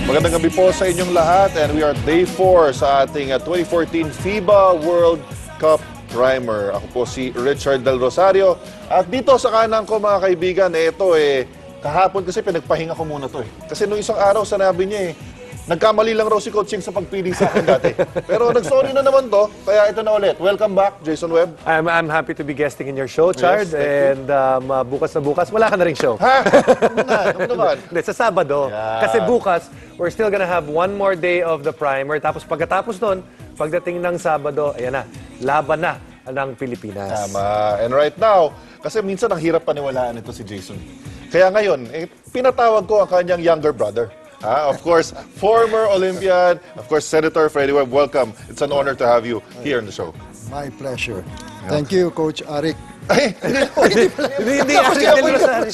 Magandang gabi po sa inyong lahat, and we are day 4 sa ating 2014 FIBA World Cup Primer. Ako po si Richard Del Rosario. At dito sa kanan ko mga kaibigan, ito kahapon kasi pinagpahinga ko muna to Kasi nung isang araw sanabi niya nagkamali lang raw si Coaching sa pagpili sa akin dati. Pero nag-sorry na naman to, kaya ito na ulit. Welcome back, Jason Webb. I'm happy to be guesting in your show, Chard. Yes, and bukas na bukas, wala ka na ring show. Ha? Ano naman? Hindi, sa Sabado. Yeah. Kasi bukas, we're still gonna have one more day of the primer. Tapos pagkatapos nun, pagdating ng Sabado, ayan na, laban na ng Pilipinas. Tama. And right now, kasi minsan ang hirap paniwalaan ito si Jason. Kaya ngayon, pinatawag ko ang kanyang younger brother. Of course, former Olympian, of course, Senator Freddy Webb, welcome. It's an honor to have you here on the show. My pleasure. Thank you, Coach Arik. Ay, Hindi, Del Rosario.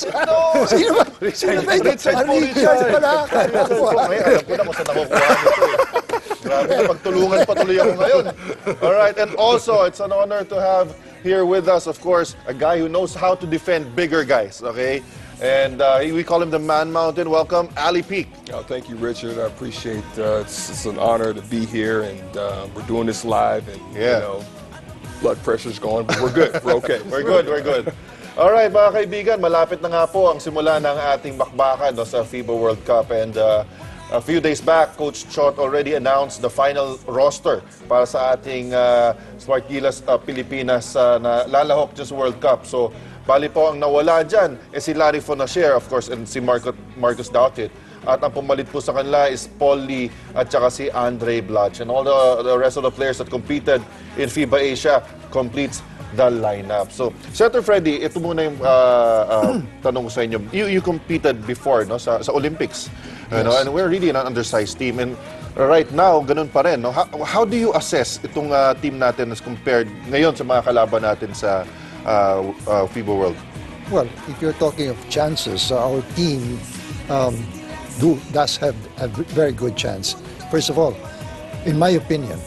Sino ba? Sino ba? Richard pala. Alam ko na kung saan nakukuha nito Grabe na, pagtulungan patuloy ako ngayon. Alright, and also, it's an honor to have here with us, of course, a guy who knows how to defend bigger guys, okay? And we call him the Man Mountain. Welcome, Ali Peak. Oh, thank you, Richard. I appreciate it's an honor to be here, and we're doing this live, and you know, blood pressure's going, but we're good. We're okay. We're good. All right, mga kaibigan, malapit na nga po ang simula ng ating bakbakan sa FIBA World Cup, and a few days back, Coach Chot already announced the final roster para sa ating Smart Gilas Pilipinas na lalahok sa World Cup. So, bali po ang nawala dyan si Larry Fonacier, of course, and si Marcus Doucet. At ang pumalit po sa kanila is Paul Lee at saka si Andre Blatch. And all the rest of the players that competed in FIBA Asia completes the lineup. So, Senator Freddy, ito muna yung tanong ko sa inyo. You competed before sa Olympics. Yes. And we're really an undersized team. And right now, ganun pa rin. How do you assess itong team natin as compared ngayon sa mga kalaban natin sa FIBA World? Well, if you're talking of chances, our team does have a very good chance. First of all, in my opinion,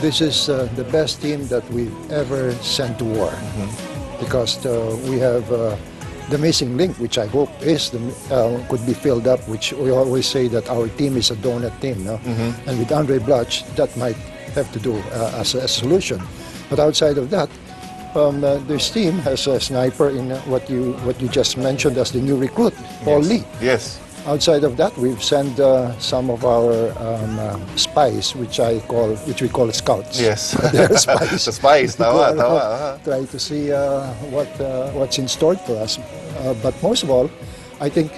this is the best team that we've ever sent to war. Because we have the missing link, which I hope could be filled up, which we always say that our team is a donut team. No? And with Andre Blatch, that might have to do as a solution. But outside of that, this team has a sniper in what you just mentioned as the new recruit, Paul Lee. Yes. Outside of that, we've sent some of our spies, which we call scouts. Yes. They're spies. The spies, tawa. Try to see what's in store for us. But most of all, I think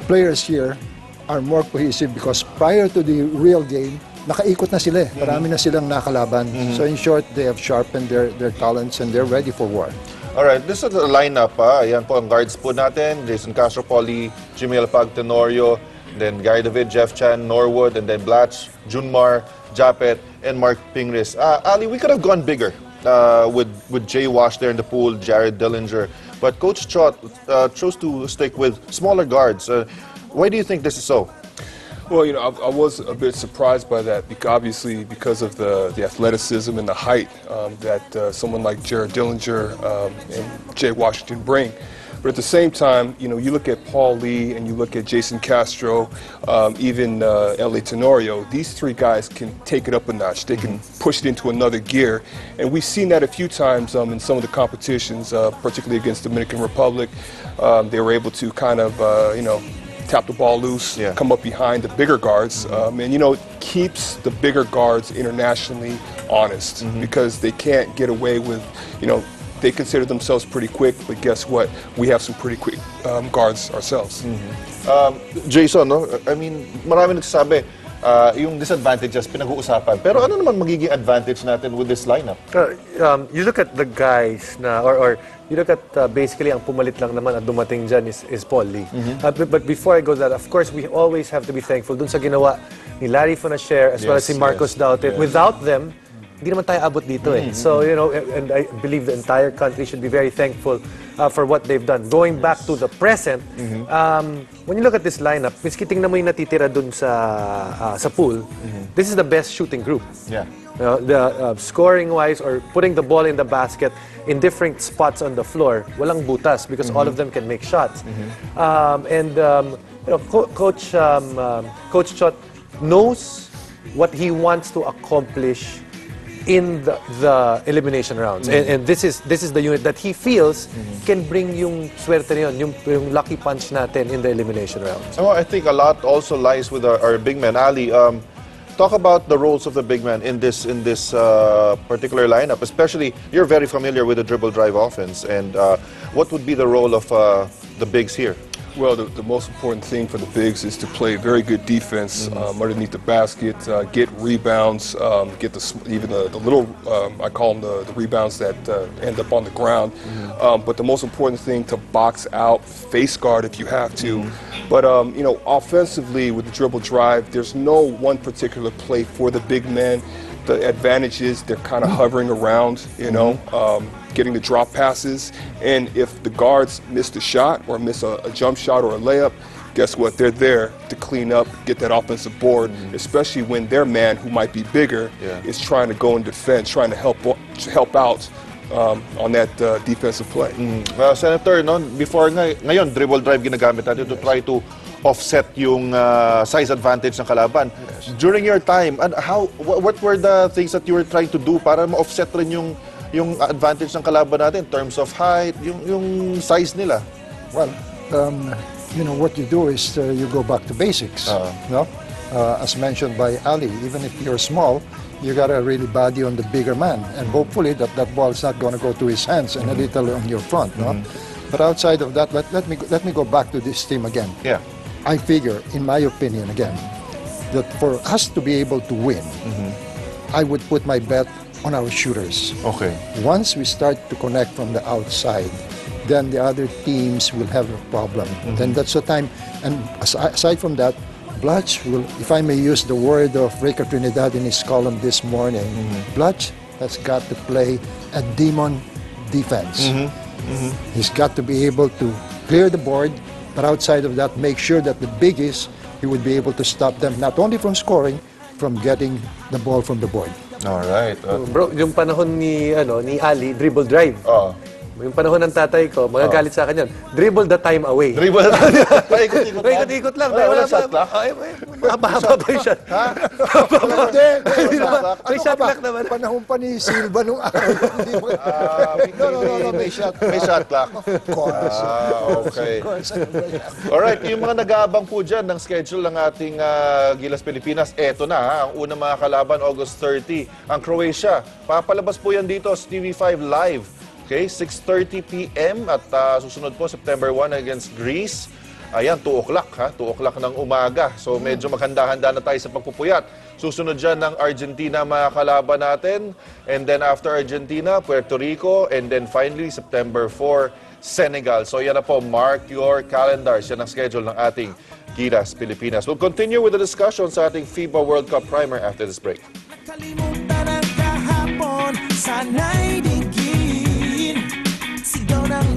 players here are more cohesive because prior to the real game, nakaikot na sila. Marami na silang nakalaban. So in short, they have sharpened their talents and they're ready for war. Alright, this is the lineup. Ayan po ang guards po natin. Jason Castro, Paulie, Jimmy Alpag, Tenorio, then Gary David, Jeff Chan, Norwood, and then Blatch, Junmar, Japet, and Mark Pingris. Ali, we could have gone bigger with Jay Wash there in the pool, Jared Dillinger. But Coach Chot chose to stick with smaller guards. Why do you think this is so? Well, you know, I was a bit surprised by that, obviously because of the athleticism and the height that someone like Jared Dillinger and Jay Washington bring. But at the same time, you know, you look at Paul Lee and you look at Jason Castro, even L.A. Tenorio, these three guys can take it up a notch. They can push it into another gear. And we've seen that a few times in some of the competitions, particularly against Dominican Republic. They were able to kind of, you know, tap the ball loose, come up behind the bigger guards, and you know, it keeps the bigger guards internationally honest because they can't get away with, you know, they consider themselves pretty quick, but guess what? We have some pretty quick guards ourselves. Jason, no? I mean, marami nagsasabi, yung disadvantages pinag-uusapan. Pero ano naman magiging advantage natin with this lineup? You look at the guys na, or you look at basically ang pumalit lang naman at dumating dyan is Paul Lee. But before I go to that, of course, we always have to be thankful dun sa ginawa ni Larry Fonacier as well as si Marcos Doucet. Without them, hindi naman tayo abot dito So, you know, and I believe the entire country should be very thankful for what they've done. Going back to the present, when you look at this lineup, miski tingnan mo yung natitira dun sa pool, this is the best shooting group. Yeah. The scoring-wise or putting the ball in the basket in different spots on the floor, walang butas because all of them can make shots. you know, Coach Chot knows what he wants to accomplish in the elimination rounds. And this is the unit that he feels can bring yung swerte na yun, yung lucky punch natin in the elimination rounds. Oh, I think a lot also lies with our big man. Ali, talk about the roles of the big man in this particular lineup. Especially, you're very familiar with the dribble drive offense. And what would be the role of the bigs here? Well, the most important thing for the bigs is to play very good defense underneath the basket, get rebounds, get even the little, I call them the rebounds that end up on the ground. But the most important thing, to box out, face guard if you have to. But, you know, offensively with the dribble drive, there's no one particular play for the big men. The advantage is they're kind of hovering around, you know, getting the drop passes. And if the guards miss the shot or miss a jump shot or a layup, guess what? They're there to clean up, get that offensive board, especially when their man, who might be bigger, is trying to go and defend, trying to help out on that defensive play. Senator, no, before ngayon, dribble drive ginagamit natin to try to offset yung size advantage ng kalaban. During your time, and what were the things that you were trying to do para ma-offset rin yung advantage ng kalaban natin in terms of height, yung size nila? Well, you know, what you do is you go back to basics. No? As mentioned by Ali, even if you're small, you got to really body on the bigger man. And hopefully that ball is not going to go to his hands and a little on your front. No? But outside of that, let me go back to this team again. Yeah. I figure, in my opinion again, that for us to be able to win, I would put my bet on our shooters. Okay. Once we start to connect from the outside, then the other teams will have a problem. Then that's the time. And aside from that, Blatch will, if I may use the word of Rico Trinidad in his column this morning, Blatch has got to play a demon defense. He's got to be able to clear the board, but outside of that, make sure that the biggies, he would be able to stop them not only from scoring, from getting the ball from the board. All right. Bro, yung panahon ni Ali, dribble drive. Yung panahon ng tatay ko, magagalit sa akin yan. Dribble the time away. Dribble. Paikot-ikot lang. Wala shot clock? Mahaba pa yung shot. May shot clock naman. Panahon pa ni Silva nung araw. No, may shot clock. Of course. Okay. Alright, yung mga nag-aabang po dyan ng schedule ng ating Gilas Pilipinas, eto na, ang unang mga kalaban, August 30, ang Croatia. Papalabas po yan dito sa TV5 Live. Okay, 6:30 p.m. at susunod po September 1 against Greece. Ayan, 2 o'clock ha, 2 o'clock ng umaga. So medyo maghanda-handa na tayo sa pagpupuyat. Susunod dyan ng Argentina mga kalaban natin. And then after Argentina, Puerto Rico. And then finally, September 4, Senegal. So yan na po, mark your calendars. Yan ang schedule ng ating Gilas Pilipinas. We'll continue with the discussion sa ating FIBA World Cup primer after this break. Nakalimutan ang kahapon, sana'y digin. Sigaw ng